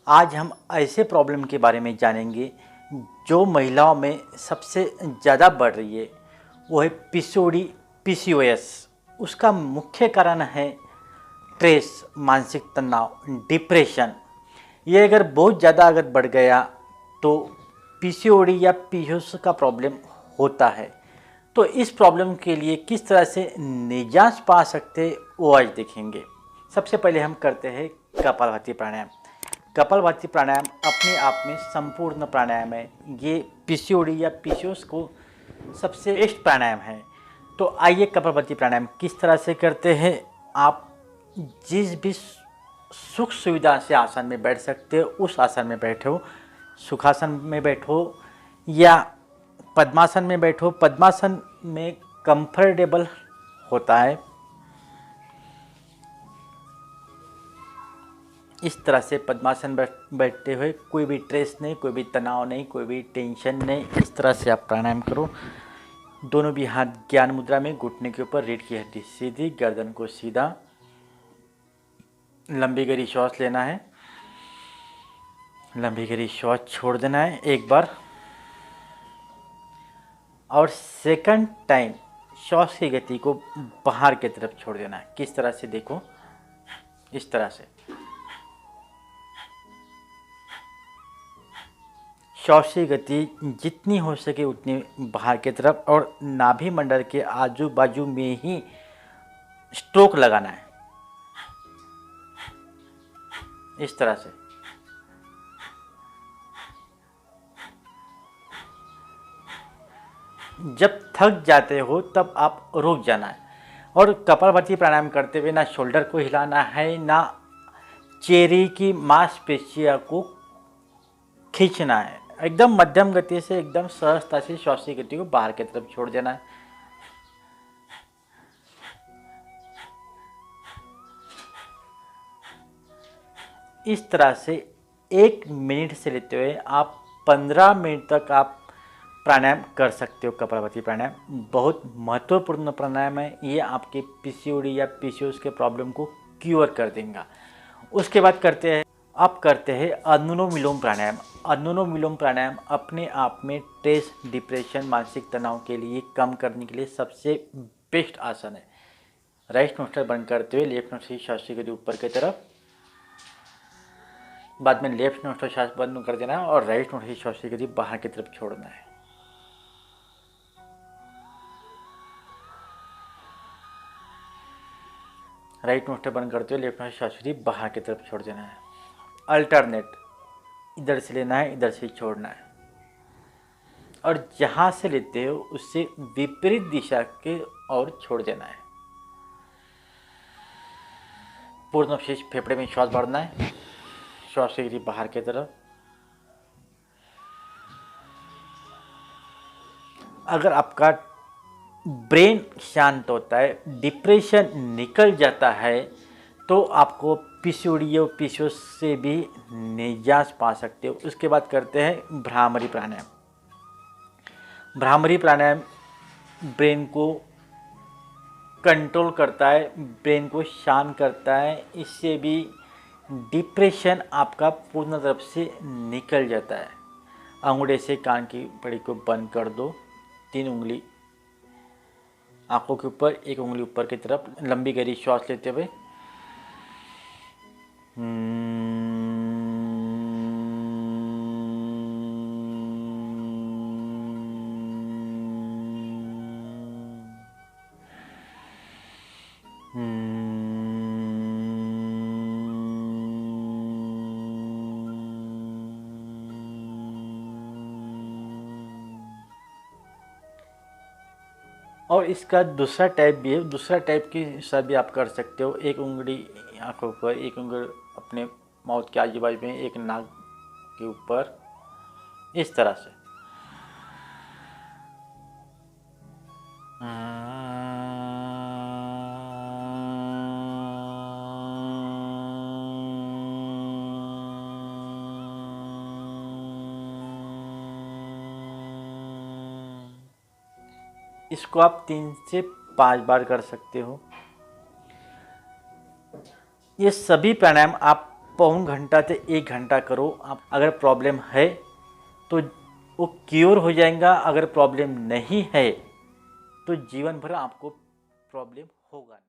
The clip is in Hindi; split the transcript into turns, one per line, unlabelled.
आज हम ऐसे प्रॉब्लम के बारे में जानेंगे जो महिलाओं में सबसे ज़्यादा बढ़ रही है। वो है पीसीओडी, पीसीओएस। उसका मुख्य कारण है स्ट्रेस, मानसिक तनाव, डिप्रेशन। ये अगर बहुत ज़्यादा अगर बढ़ गया तो पीसीओडी या पीसीओएस का प्रॉब्लम होता है। तो इस प्रॉब्लम के लिए किस तरह से निजात पा सकते वो आज देखेंगे। सबसे पहले हम करते हैं कपालभाति प्राणायाम। कपालभाति प्राणायाम अपने आप में संपूर्ण प्राणायाम है। ये पीसीओडी या पीसीओएस को सबसे बेस्ट प्राणायाम है। तो आइए कपालभाति प्राणायाम किस तरह से करते हैं। आप जिस भी सुख सुविधा से आसन में बैठ सकते हो उस आसन में बैठो। सुखासन में बैठो या पद्मासन में बैठो। पद्मासन में कंफर्टेबल होता है। इस तरह से पद्मासन बैठते हुए कोई भी स्ट्रेस नहीं, कोई भी तनाव नहीं, कोई भी टेंशन नहीं। इस तरह से आप प्राणायाम करो। दोनों भी हाथ ज्ञान मुद्रा में, घुटने के ऊपर, रीढ़ की हड्डी सीधी, गर्दन को सीधा। लंबी गहरी श्वास लेना है, लंबी गहरी श्वास छोड़ देना है एक बार, और सेकंड टाइम श्वास की गति को बाहर की तरफ छोड़ देना है। किस तरह से देखो, इस तरह से श्वास की गति जितनी हो सके उतनी बाहर की तरफ, और नाभि मंडल के आजू बाजू में ही स्ट्रोक लगाना है। इस तरह से जब थक जाते हो तब आप रुक जाना है। और कपालभाति प्राणायाम करते हुए ना शोल्डर को हिलाना है, ना चेहरे की मांसपेशियों को खींचना है। एकदम मध्यम गति से, एकदम सहजता से श्वास की गति को बाहर की तरफ छोड़ देना है। इस तरह से 1 मिनट से लेते हुए आप 15 मिनट तक आप प्राणायाम कर सकते हो। कपालभाति प्राणायाम बहुत महत्वपूर्ण प्राणायाम है। ये आपके पीसीओडी या पीसीओएस के प्रॉब्लम को क्योर कर देगा। उसके बाद करते हैं अनुलोम विलोम प्राणायाम। अनुलोम विलोम प्राणायाम अपने आप में स्ट्रेस, डिप्रेशन, मानसिक तनाव के लिए कम करने के लिए सबसे बेस्ट आसन है। राइट नोस्ट्रल बंद करते हुए लेफ्ट नोस्ट्रल की श्वास की गति ऊपर की तरफ, बाद में लेफ्ट नोस्ट्रल श्वास बंद कर देना है और राइट नोस्ट्रल की श्वास की गति बाहर की तरफ छोड़ना है। राइट नोस्ट्रल बंद करते हुए लेफ्ट नोस्ट्रल श्वास की गति बाहर की तरफ छोड़ देना है। अल्टरनेट, इधर से लेना है, इधर से छोड़ना है, और जहाँ से लेते हो उससे विपरीत दिशा के और छोड़ देना है। पूर्ण शेष फेफड़े में श्वास भरना है, श्वास की गति बाहर की तरफ। अगर आपका ब्रेन शांत होता है, डिप्रेशन निकल जाता है, तो आपको पीसीओडी और पीसीओएस से भी निजात पा सकते हो। उसके बाद करते हैं भ्रामरी प्राणायाम। भ्रामरी प्राणायाम ब्रेन को कंट्रोल करता है, ब्रेन को शांत करता है। इससे भी डिप्रेशन आपका पूर्ण तरफ से निकल जाता है। अंगूठे से कान की पड़ी को बंद कर दो, 3 उंगली आंखों के ऊपर, 1 उंगली ऊपर की तरफ। लंबी गहरी श्वास लेते हुए और इसका दूसरा टाइप भी है। दूसरा टाइप की हिसाब भी आप कर सकते हो। 1 उंगली आंखों पर, 1 उंगली अपने माउथ के आजू बाजू में, 1 नाक के ऊपर, इस तरह से। इसको आप 3 से 5 बार कर सकते हो। ये सभी प्राणायाम आप पौन घंटा से 1 घंटा करो। आप अगर प्रॉब्लम है तो वो क्योर हो जाएगा, अगर प्रॉब्लम नहीं है तो जीवन भर आपको प्रॉब्लम होगा।